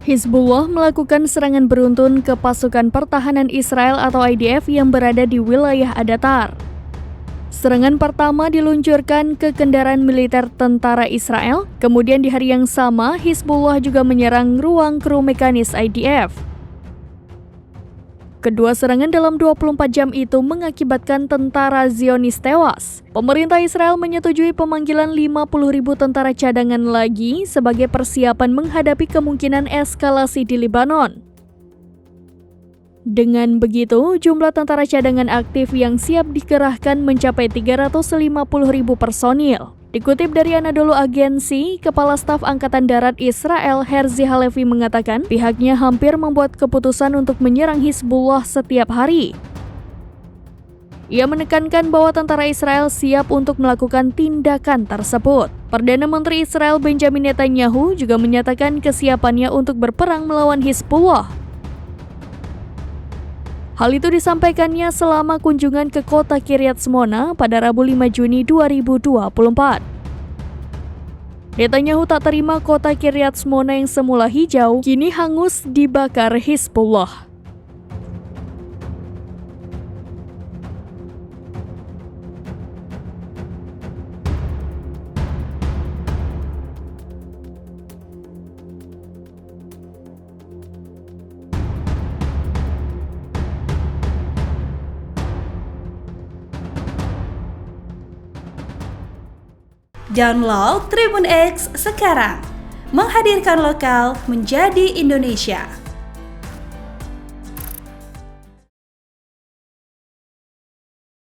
Hizbullah melakukan serangan beruntun ke pasukan pertahanan Israel atau IDF yang berada di wilayah Adatar. Serangan pertama diluncurkan ke kendaraan militer tentara Israel, kemudian di hari yang sama Hizbullah juga menyerang ruang kru mekanis IDF. Kedua serangan dalam 24 jam itu mengakibatkan tentara Zionis tewas. Pemerintah Israel menyetujui pemanggilan 50.000 tentara cadangan lagi sebagai persiapan menghadapi kemungkinan eskalasi di Lebanon. Dengan begitu, jumlah tentara cadangan aktif yang siap dikerahkan mencapai 350.000 personil. Dikutip dari Anadolu Agency, Kepala Staf Angkatan Darat Israel Herzi Halevi mengatakan pihaknya hampir membuat keputusan untuk menyerang Hizbullah setiap hari. Ia menekankan bahwa tentara Israel siap untuk melakukan tindakan tersebut. Perdana Menteri Israel Benjamin Netanyahu juga menyatakan kesiapannya untuk berperang melawan Hizbullah. Hal itu disampaikannya selama kunjungan ke kota Kiryat Shmona pada Rabu 5 Juni 2024. Netanyahu tak terima kota Kiryat Shmona yang semula hijau kini hangus dibakar Hizbullah. Download Tribun X sekarang, menghadirkan lokal menjadi Indonesia.